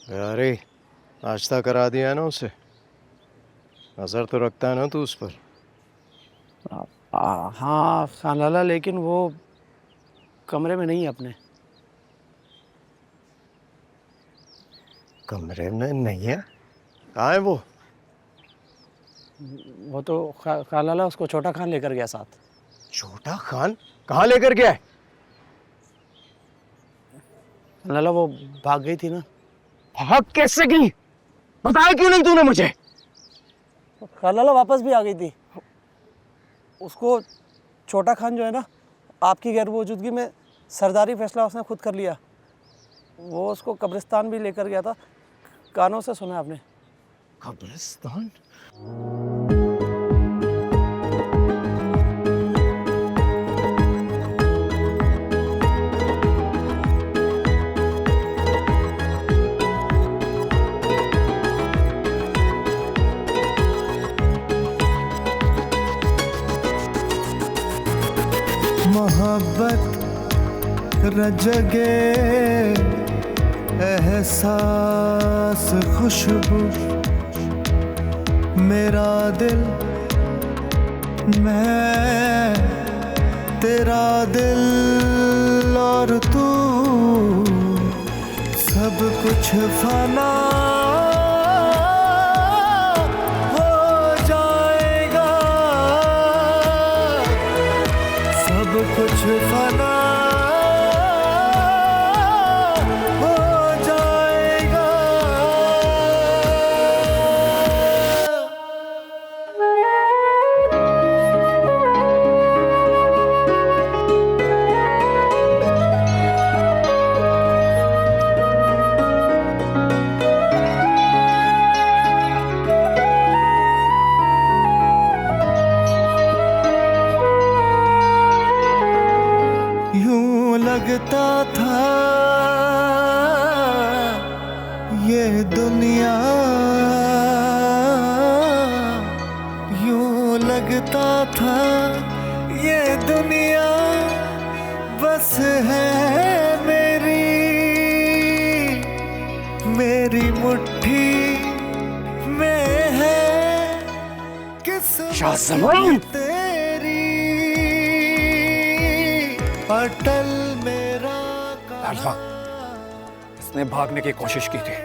अरे नाश्ता करा दिया ना उसे। नजर तो रखता है ना तू उस पर। हाँ खान लाला, लेकिन वो कमरे में नहीं है अपने। कमरे में नहीं है? कहाँ है वो? वो तो खान लाला उसको छोटा खान लेकर गया साथ। छोटा खान कहाँ लेकर गया है? खान लाला वो भाग गई थी ना। भाग कैसे गई? बताया क्यों नहीं तूने मुझे? खान लाला वापस भी आ गई थी। उसको छोटा खान जो है ना, आपकी गैर मौजूदगी में सरदारी फैसला उसने खुद कर लिया। वो उसको कब्रिस्तान भी लेकर गया था। कानों से सुना आपने? कब्रिस्तान? मोहब्बत रजगे एहसास खुशबू मेरा दिल, मैं तेरा दिल और तू सब कुछ फना हो जाएगा, सब कुछ फना हो जाएगा। यूं लगता था ये दुनिया, यूं लगता था ये दुनिया बस है मेरी, मेरी मुट्ठी में है शाहज़मान! किस्मत तेरी, अटल मेरा अल्फा, इसने भागने की कोशिश की थी।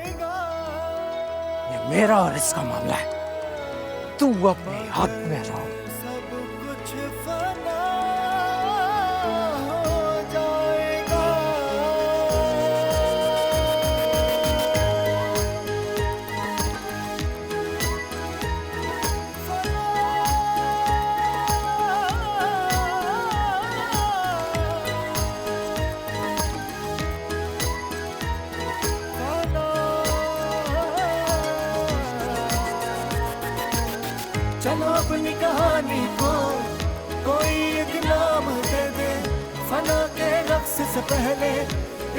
ये मेरा और इसका मामला है। तू अपने हाथ में रहो। सब कुछ फना हो जाएगा। चलो अपनी कहानी को कोई एक नाम दे दे, फना के रक्स से पहले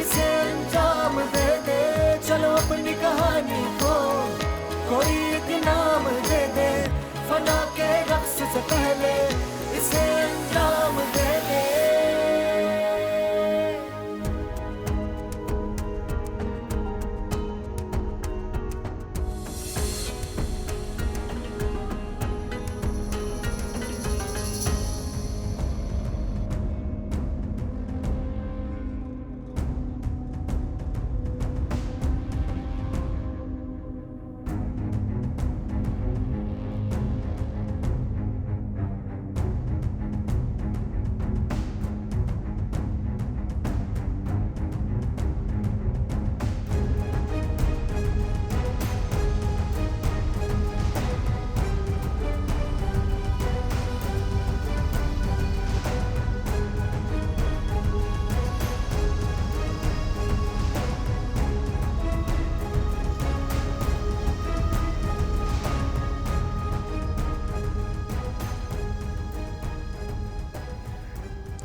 इसे अंजाम दे दे। चलो अपनी कहानी को कोई एक नाम दे दे, फना के रक्स से पहले इसे अंजाम दे दे।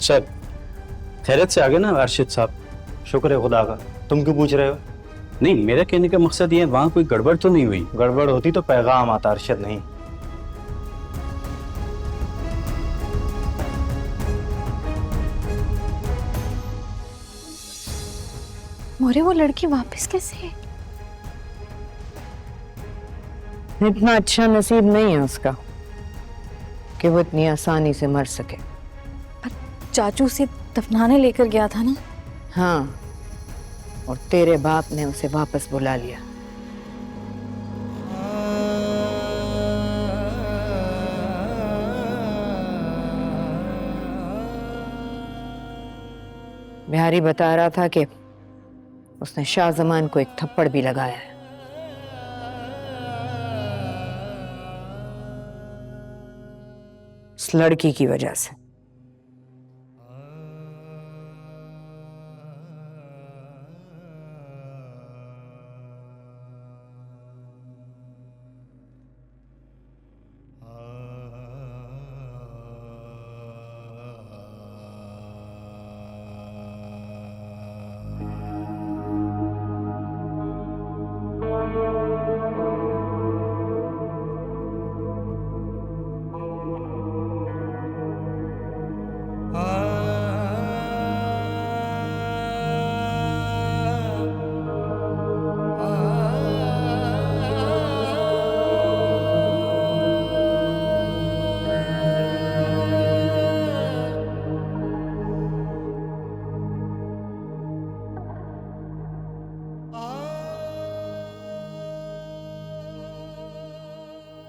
सर खैरियत से आ गए ना अर्शद साहब? शुक्र है खुदा का। तुम क्यों पूछ रहे हो? नहीं, मेरा कहने का मकसद ये है, वहाँ कोई गड़बड़ तो नहीं हुई? गड़बड़ होती तो पैगाम आता अर्शद, नहीं। मोरे वो लड़की वापस कैसे? इतना अच्छा नसीब नहीं है उसका कि वो इतनी आसानी से मर सके। चाचू उसे दफनाने लेकर गया था ना। हाँ, और तेरे बाप ने उसे वापस बुला लिया। बिहारी बता रहा था कि उसने शाहजमान को एक थप्पड़ भी लगाया है। उस लड़की की वजह से।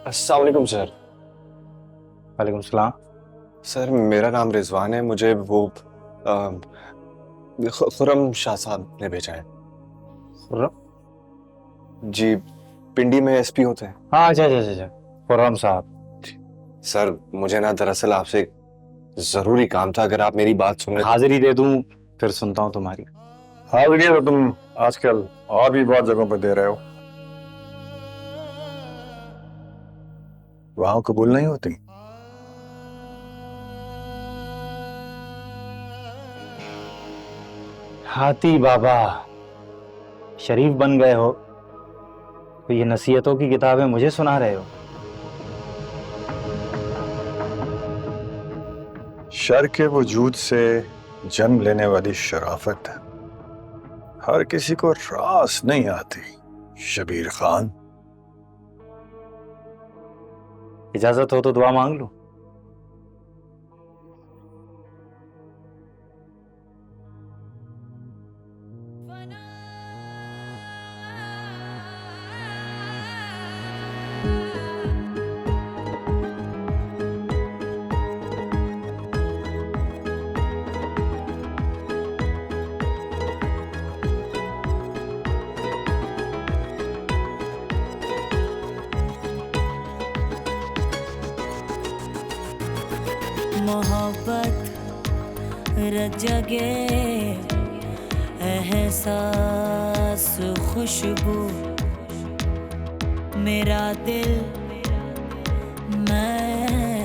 अस्सलाम वालेकुम सर। वालेकुम सलाम। सर मेरा नाम रिजवान है, मुझे वो खुर्रम शाह साहब ने भेजा है। खुर्रम? जी, पिंडी में एसपी होते हैं। हाँ, अच्छा अच्छा अच्छा अच्छा, खुर्रम साहब। सर मुझे ना दरअसल आपसे एक जरूरी काम था, अगर आप मेरी बात सुन रहे। हाजिरी दे दूं फिर सुनता हूँ तुम्हारी। हाजिरी तो तुम आजकल और भी बहुत जगहों पर दे रहे हो, वहां कबूल नहीं होती। हाथी बाबा शरीफ बन गए हो तो ये नसीहतों की किताबें मुझे सुना रहे हो। शर के वजूद से जन्म लेने वाली शराफत हर किसी को रास नहीं आती। शबीर खान, इजाजत हो तो दुआ मांग लो। मोहब्बत जगे एहसास खुशबू, मेरा दिल मैं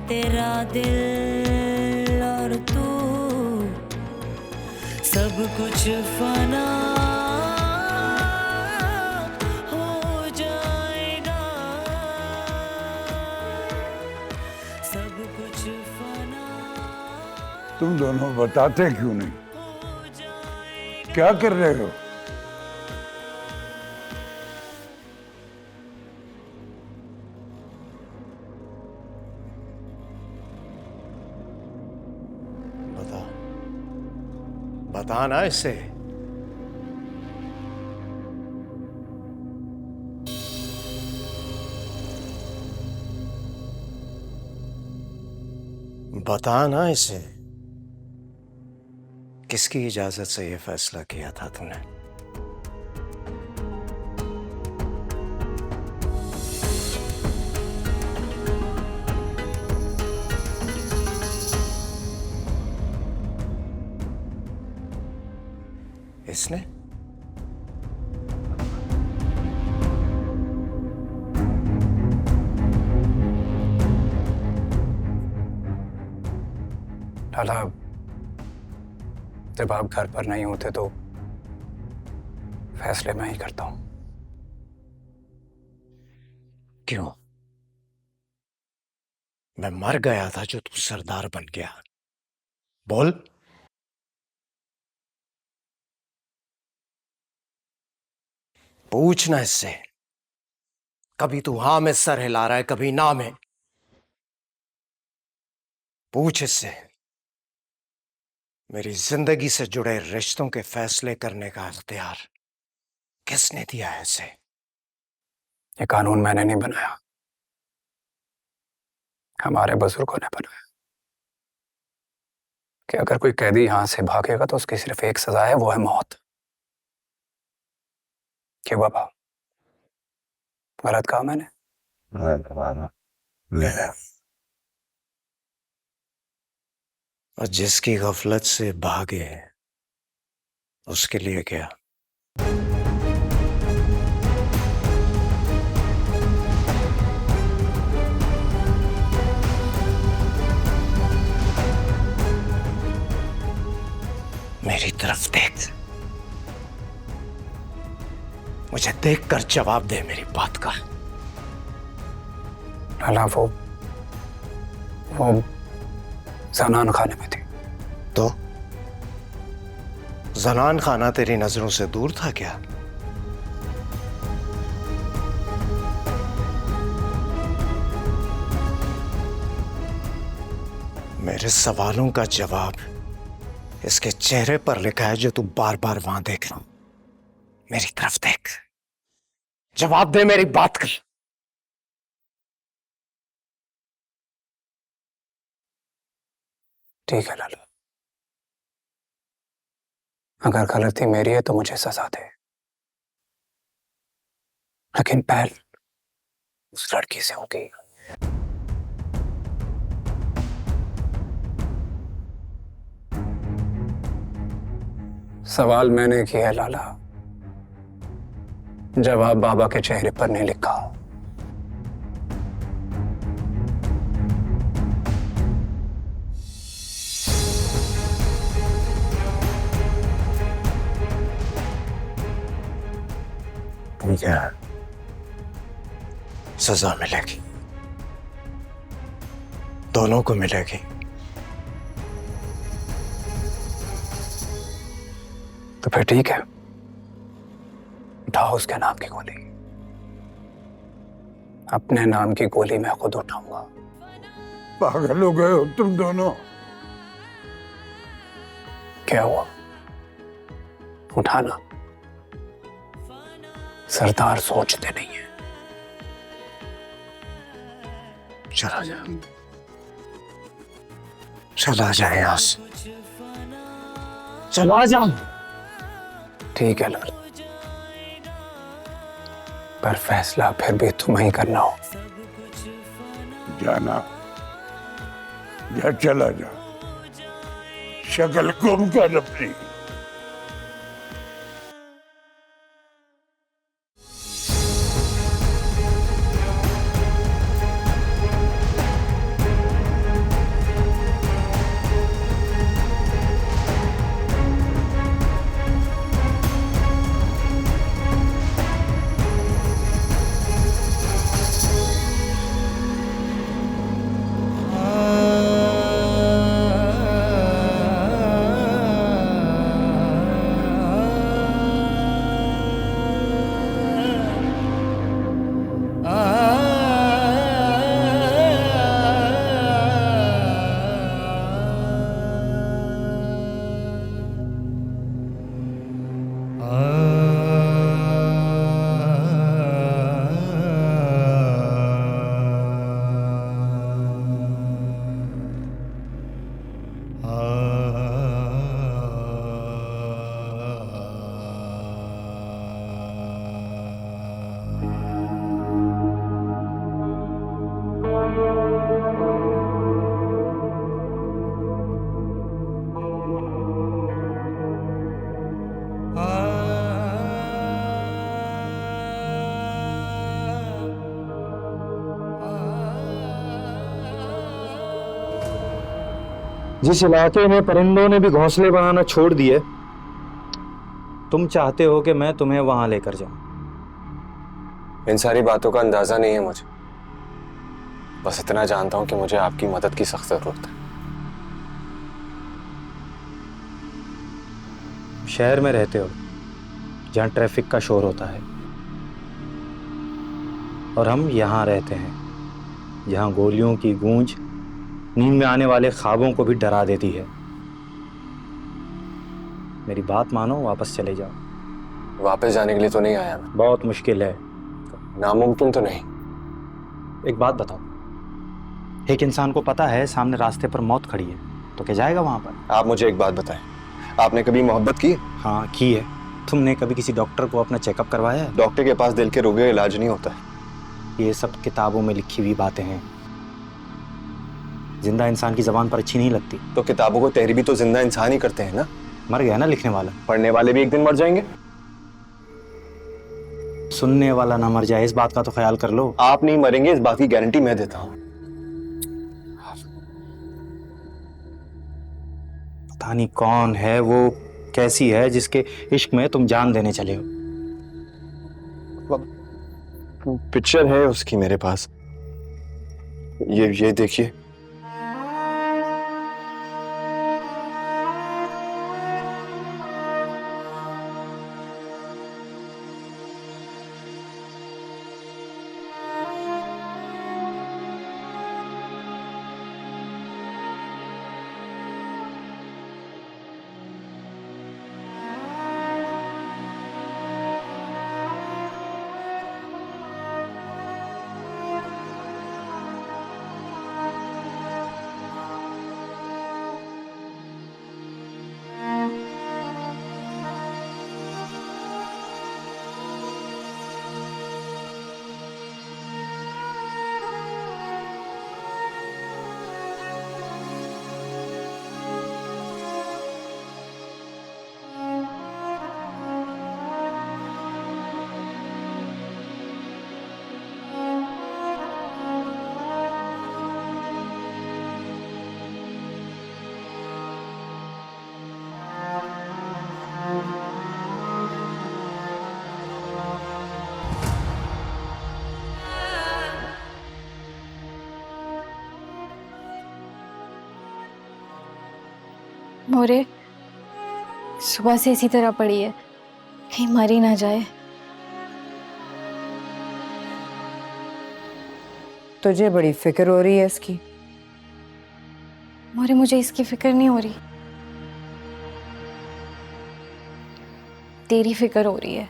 तेरा दिल और तू, सब कुछ फना हो जाएगा, सब कुछ फना तुम दोनों बताते क्यों नहीं? क्या कर रहे हो? बता बता ना इससे। बता ना इसे, किसकी इजाजत से यह फैसला किया था तूने? इसने? लाला, जब आप घर पर नहीं होते तो फैसले मैं ही करता हूं। क्यों? मैं मर गया था जो तू सरदार बन गया? बोल। पूछना इससे। कभी तू हाँ में सर हिला रहा है, कभी ना में। पूछ इससे, मेरी जिंदगी से जुड़े रिश्तों के फैसले करने का इख्तियार किसने दिया है इसे? ये कानून मैंने नहीं बनाया, हमारे बुजुर्गों ने बनाया कि अगर कोई कैदी यहां से भागेगा तो उसकी सिर्फ एक सजा है, वो है मौत। क्यों बाबा, गलत कहा मैंने? और जिसकी गफलत से भागे उसके लिए क्या? मेरी तरफ देख, मुझे देखकर जवाब दे मेरी बात का। लाला वो जनान खाने में थी। तो जनान खाना तेरी नजरों से दूर था क्या? मेरे सवालों का जवाब इसके चेहरे पर लिखा है जो तू बार बार वहां देख रहा। मेरी तरफ देख, जवाब दे मेरी बात का। ठीक है लाला, अगर गलती मेरी है तो मुझे सजा दे, लेकिन पहल उस लड़की से होगी। सवाल मैंने किया है लाला, जवाब बाबा के चेहरे पर नहीं लिखा। ठीक है, सजा मिलेगी, दोनों को मिलेगी। तो फिर ठीक है, उठाओ उसके नाम की गोली। अपने नाम की गोली मैं खुद उठाऊंगा। पागल हो गए हो तुम दोनों? क्या हुआ, उठाना। सरदार सोचते नहीं है। चला जा, चला जा यहां से, चला जा। ठीक है लाल, पर फैसला फिर भी तुम्हें ही करना हो। जाना, या चला जा, शक्ल गुम कर अपनी। जिस इलाके में परिंदों ने भी घोंसले बनाना छोड़ दिए, तुम चाहते हो कि मैं तुम्हें वहां लेकर जाऊं। इन सारी बातों का अंदाजा नहीं है मुझे, बस इतना जानता हूं कि मुझे आपकी मदद की सख्त जरूरत है। शहर में रहते हो जहां ट्रैफिक का शोर होता है, और हम यहाँ रहते हैं, जहाँ गोलियों की गूंज नींद में आने वाले ख्वाबों को भी डरा देती है। मेरी बात मानो, वापस चले जाओ। वापस जाने के लिए तो नहीं आया मैं। बहुत मुश्किल है। नामुमकिन तो नहीं। एक बात बताओ, एक इंसान को पता है सामने रास्ते पर मौत खड़ी है, तो क्या जाएगा वहां पर? आप मुझे एक बात बताएं, आपने कभी मोहब्बत की? हाँ की है। तुमने कभी किसी डॉक्टर को अपना चेकअप करवाया है? डॉक्टर के पास दिल के रोगों का इलाज नहीं होता है। ये सब किताबों में लिखी हुई बातें हैं, जिंदा इंसान की जबान पर अच्छी नहीं लगती। तो किताबों को तहरीर भी तो जिंदा इंसान ही करते हैं ना। मर गया ना लिखने वाला। पढ़ने वाले भी एक दिन मर जाएंगे। सुनने वाला ना मर जाए, इस बात का तो ख्याल कर लो। आप नहीं मरेंगे, इस बात की गारंटी मैं देता हूं। पता नहीं कौन है वो, कैसी है जिसके इश्क में तुम जान देने चले हो। पिक्चर है उसकी मेरे पास, ये देखिए। मोरे, सुबह से इसी तरह पड़ी है, कहीं मर ही ना जाए। तुझे बड़ी फिक्र हो रही है इसकी। मोरे, मुझे इसकी फिक्र नहीं हो रही, तेरी फिक्र हो रही है।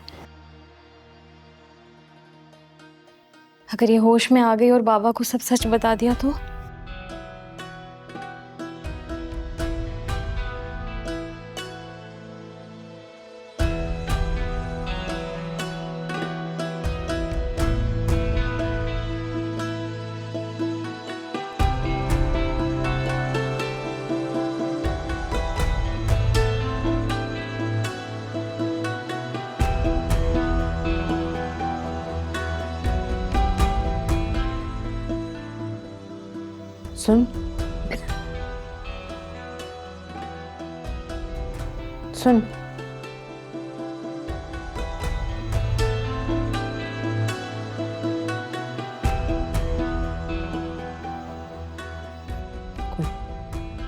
अगर ये होश में आ गई और बाबा को सब सच बता दिया तो? सुन सुन,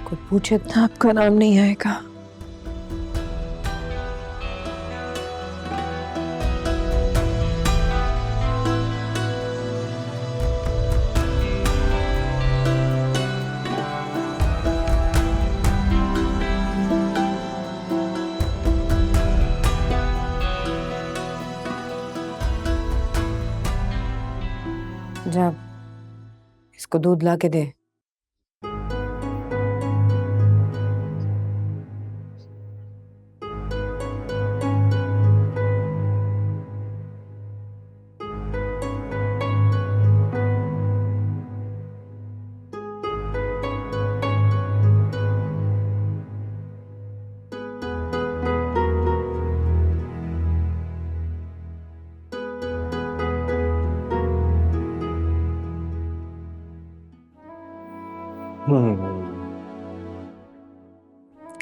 कोई पूछे आपका नाम नहीं आएगा। जा, इसको दूध ला के दे।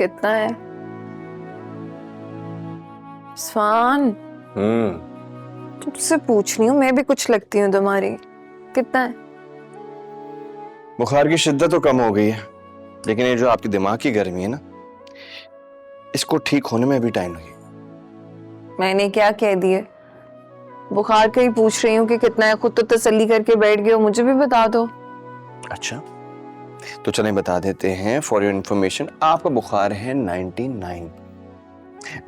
कितना है स्वान? तुझसे पूछ रही हूँ, मैं भी कुछ लगती हूँ तुम्हारी। कितना है? बुखार की शिद्दत तो कम हो गई है, लेकिन ये जो आपकी दिमाग की गर्मी है ना, इसको ठीक होने में भी टाइम लगेगा। मैंने क्या कह दिए? बुखार का ही पूछ रही हूँ कि कितना है, खुद तो तसल्ली करके बैठ गए हो, मुझे भी बता दो। अच्छा तो चलें बता देते हैं। फॉर योर इंफॉर्मेशन, आपका बुखार है 99,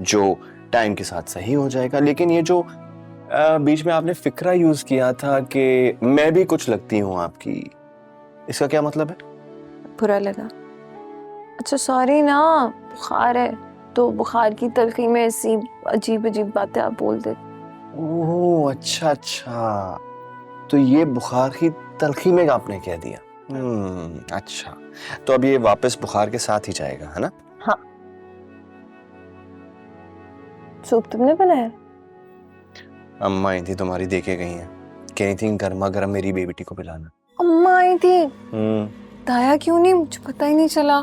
जो टाइम के साथ सही हो जाएगा। लेकिन ये जो बीच में आपने फिक्रा यूज किया था कि मैं भी कुछ लगती हूँ आपकी, इसका क्या मतलब है? बुरा लगा? अच्छा सॉरी ना, बुखार है तो बुखार की तलखी में ऐसी अजीब अजीब बातें आप बोल देते। ओह अच्छा अच्छा, तो ये बुखार की तलखी में आपने कह दिया। अच्छा, तो अब ये वापस बुखार के साथ ही जाएगा, है ना? हाँ। सूप तुमने बनाया? अम्मा आई थी तुम्हारी, देके गई हैं, कह रही थी गर्मा गर्म मेरी बेटी को पिलाना। अम्मा आई थी? बताया क्यों नहीं, मुझे पता ही नहीं चला।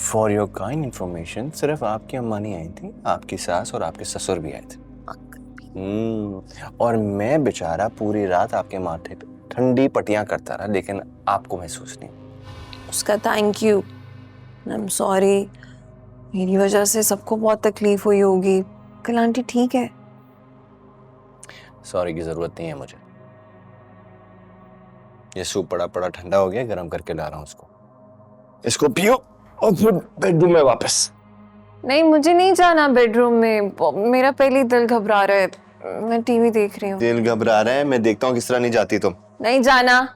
फॉर योर काइंड इंफॉर्मेशन, सिर्फ आपकी अम्मा नहीं आई थी, आपकी सास और आपके ससुर भी आए थे। और मैं बेचारा पूरी रात आपके माथे पे ठंडी पट्टियां करता रहा, लेकिन आपको महसूस नहीं। उसका thank you, I am sorry, मेरी वजह से सबको बहुत तकलीफ हुई होगी। कल आंटी ठीक है? सॉरी की जरूरत नहीं है मुझे, ये सूप पड़ा पड़ा ठंडा हो गया, गर्म करके ला रहा हूँ उसको, इसको पियो और फिर बेडरूम में वापस। नहीं मुझे नहीं जाना बेडरूम में, मेरा पहले दिल घबरा रहा है, मैं टीवी देख रही हूँ। दिल घबरा रहा है, मैं देखता हूँ किस तरह नहीं जाती तुम। नहीं जाना।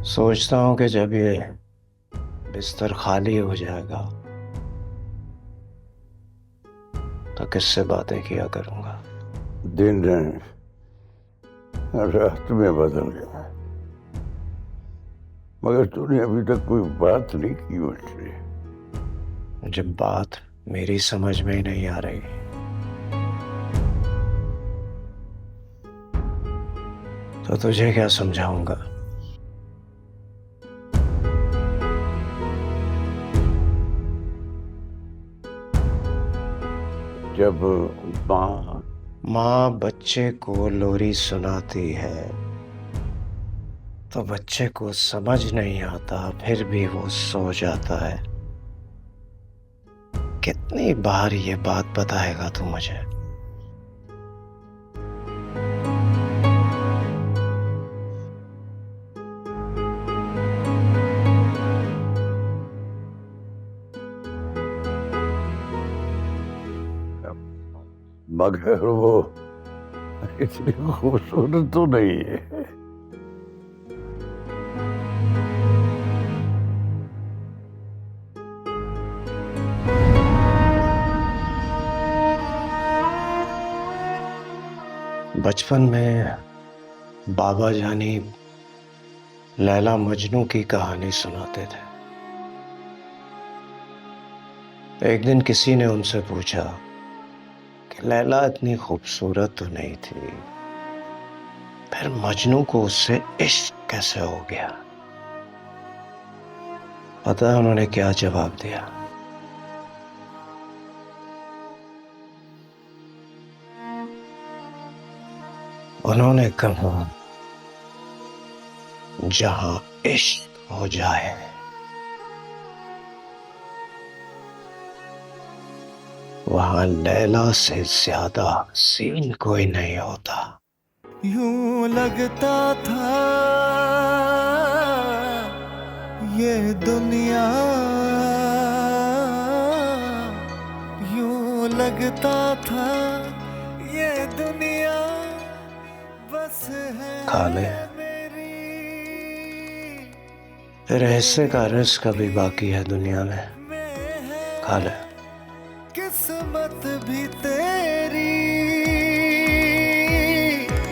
सोचता हूँ कि जब ये बिस्तर खाली हो जाएगा तो किससे बातें किया करूँगा। दिन रात में बदल गया, मगर तूने अभी तक कोई बात नहीं की मुझसे। जब बात मेरी समझ में ही नहीं आ रही तो तुझे क्या समझाऊंगा। जब माँ बच्चे को लोरी सुनाती है तो बच्चे को समझ नहीं आता, फिर भी वो सो जाता है। कितनी बार ये बात बताएगा तू मुझे? मगर वो इतनी खूबसूरत तो नहीं है। बचपन में बाबा जानी लैला मजनू की कहानी सुनाते थे। एक दिन किसी ने उनसे पूछा कि लैला इतनी खूबसूरत तो नहीं थी, फिर मजनू को उससे इश्क कैसे हो गया? पता है उन्होंने क्या जवाब दिया? उन्होंने कहा, जहां इश्क हो जाए वहां लैला से ज्यादा हसीन कोई नहीं होता। यूं लगता था ये दुनिया, यूं लगता था ये दुनिया बस है खा ले, फिर ऐसे का रिस्क अभी बाकी है दुनिया में। खा ले। किस्मत भी तेरी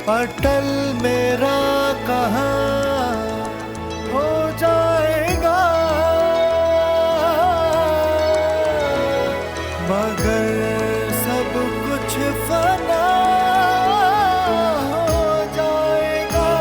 अटल मेरा कहाँ हो जाएगा, मगर सब कुछ फना हो जाएगा।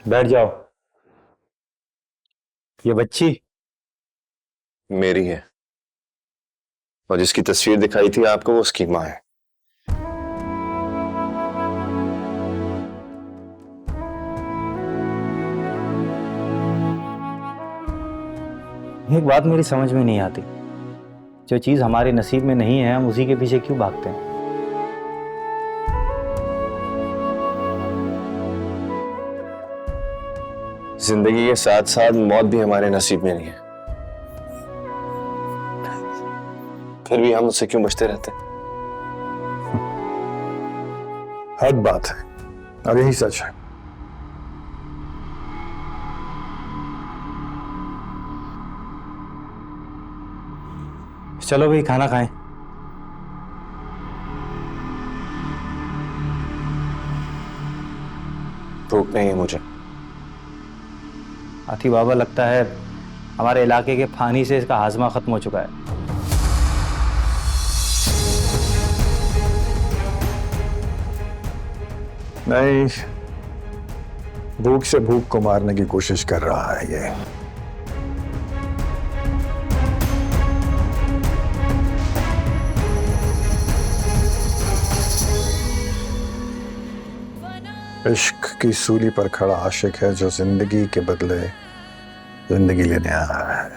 बैठ जाओ। ये बच्ची मेरी है, और जिसकी तस्वीर दिखाई थी आपको वो उसकी माँ है। एक बात मेरी समझ में नहीं आती, जो चीज हमारे नसीब में नहीं है हम उसी के पीछे क्यों भागते हैं? जिंदगी के साथ साथ मौत भी हमारे नसीब में नहीं है, फिर भी हम उससे क्यों बचते रहते हैं? हद बात है, और यही सच है। चलो भाई खाना खाएं। भूख नहीं है मुझे। आती बाबा, लगता है हमारे इलाके के पानी से इसका हाजमा खत्म हो चुका है। नहीं, भूख से भूख को मारने की कोशिश कर रहा है ये। इश्क की सूली पर खड़ा आशिक है जो जिंदगी के बदले जिंदगी लेने आया है।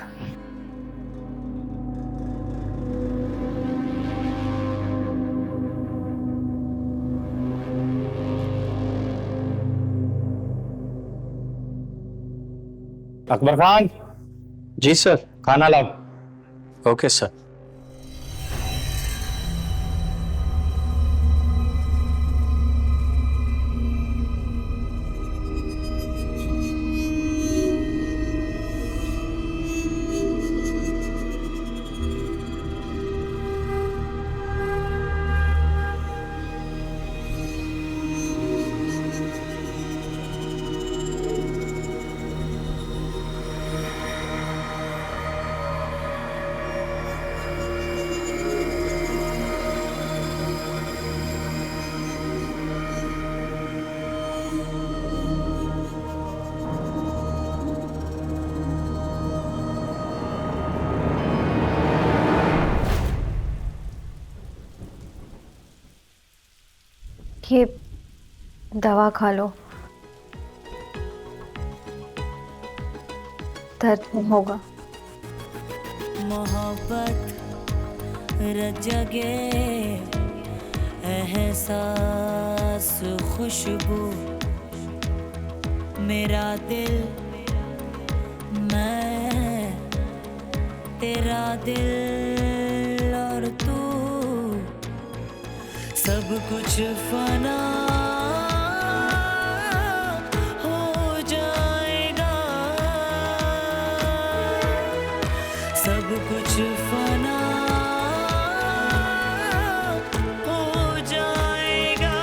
अकबर खान। जी सर। खाना लाओ। Okay sir. ये दवा खा लो, दर्द नहीं होगा। मोहब्बत रजगे एहसास खुशबू, मेरा दिल मैं तेरा दिल और तू, सब कुछ फना हो जाएगा, सब कुछ फना हो जाएगा।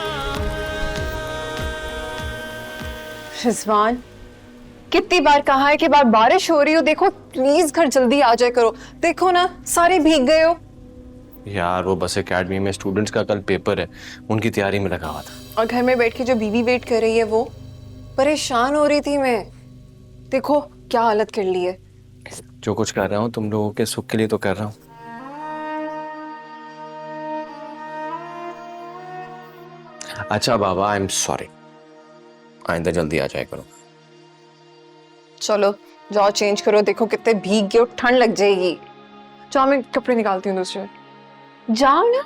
रिजवान, कितनी बार कहा है कि बार बारिश हो रही हो, देखो प्लीज घर जल्दी आ जाए करो। देखो ना सारे भीग गए हो। यार वो बस एकेडमी में स्टूडेंट्स का कल पेपर है, उनकी तैयारी में लगा हुआ था। और घर में बैठ के जो बीवी वेट कर रही है वो परेशान हो रही थी मैं। देखो क्या हालत कर ली है। जो कुछ कर रहा हूँ तुम लोगों के सुख के लिए तो कर रहा हूँ। अच्छा बाबा, आई एम सॉरी, आइंदा जल्दी आ जाए करो। चलो जाओ चेंज करो, देखो कितने भीग गए हो, ठंड लग जाएगी। जाओ मैं कपड़े निकालती हूँ दूसरे। जाओ ना।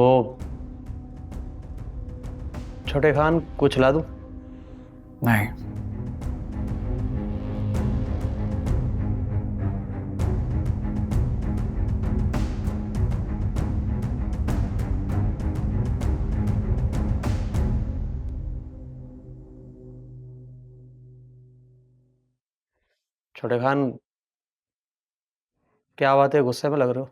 वो छोटे खान कुछ ला दूं? नहीं, छोटे खान, क्या बात है, गुस्से में लग रहे हो?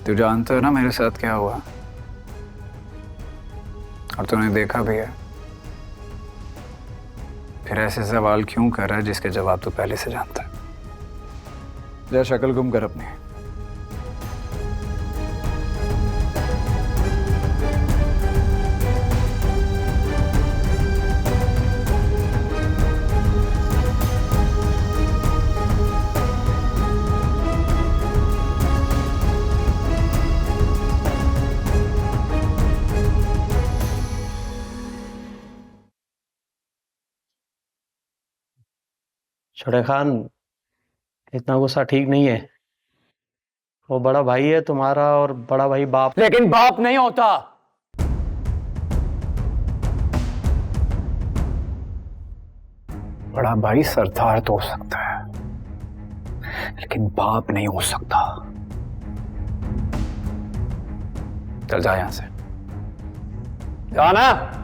तू जानता है ना मेरे साथ क्या हुआ, और तूने देखा भी है। फिर ऐसे सवाल क्यों कर रहा है जिसके जवाब तू पहले से जानता है? जा शक्ल गुम कर अपनी। छोटे खान, इतना गुस्सा ठीक नहीं है। वो बड़ा भाई है तुम्हारा, और बड़ा भाई बाप, लेकिन बाप नहीं होता। बड़ा भाई सरदार तो हो सकता है, लेकिन बाप नहीं हो सकता। चल जा यहां से, जाना।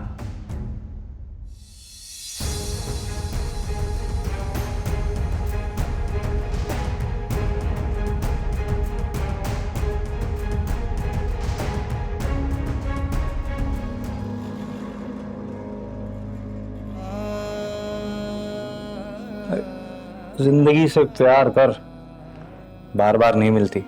जिंदगी से प्यार कर, बार बार नहीं मिलती।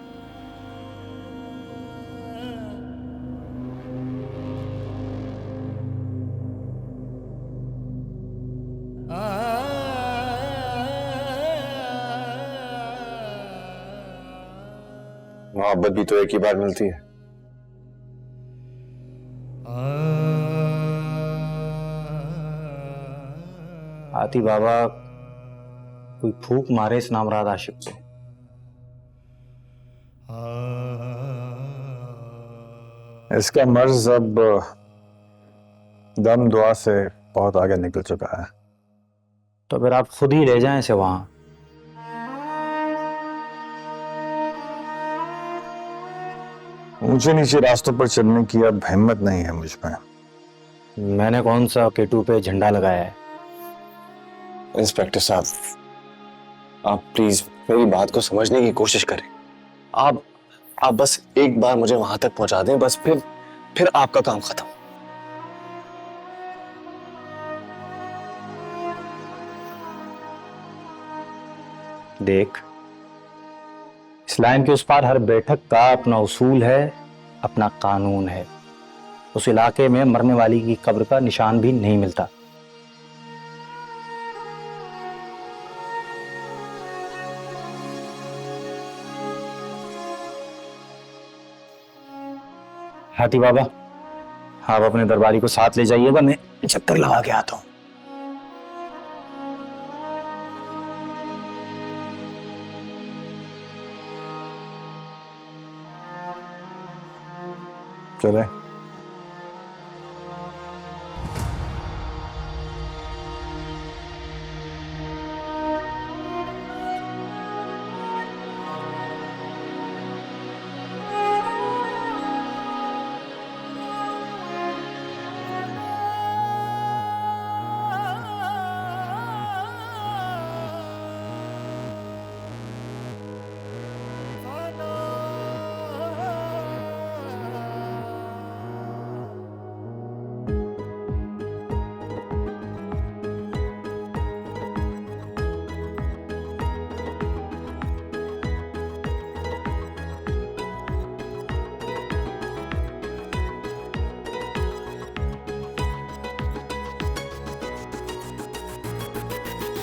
मोहब्बत भी तो एक ही बार मिलती है। आती बाबा, कोई फूक मारे इस नामराद आशिक को। इसका मर्ज अब दम दुआ से बहुत आगे निकल चुका है। तो फिर आप खुद ही ले जाएं इसे वहां। ऊंचे नीचे रास्तों पर चलने की अब हिम्मत नहीं है मुझ में। मैंने कौन सा केटू पे झंडा लगाया है? इंस्पेक्टर साहब, आप प्लीज मेरी बात को समझने की कोशिश करें। आप बस एक बार मुझे वहां तक पहुंचा दें, बस फिर आपका काम खत्म। देख, इस लाइन के उस पार हर बैठक का अपना उसूल है, अपना कानून है। उस इलाके में मरने वाली की कब्र का निशान भी नहीं मिलता। हाथी बाबा, आप अपने दरबारी को साथ ले जाइएगा, मैं चक्कर लगा के आता हूं। चले।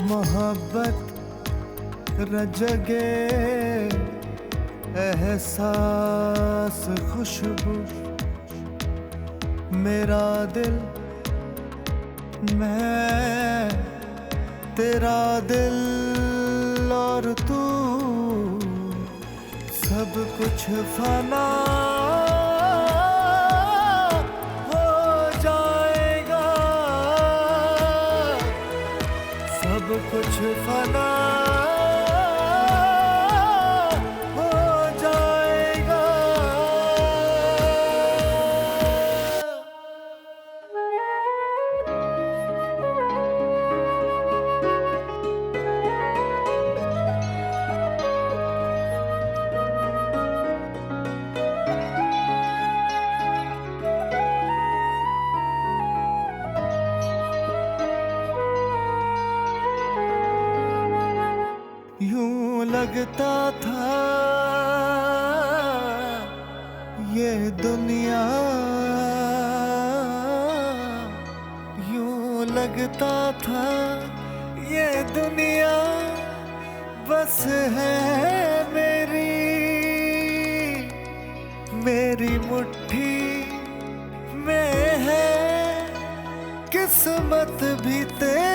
मोहब्बत रजगे एहसास खुशबू, मेरा दिल मैं तेरा दिल और तू, सब कुछ फना हो जाएगा, सब कुछ फना हो जाएगा। यूं लगता था ये दुनिया, यूं लगता था ये दुनिया बस है मेरी मुट्ठी में है, किस्मत भी तेरी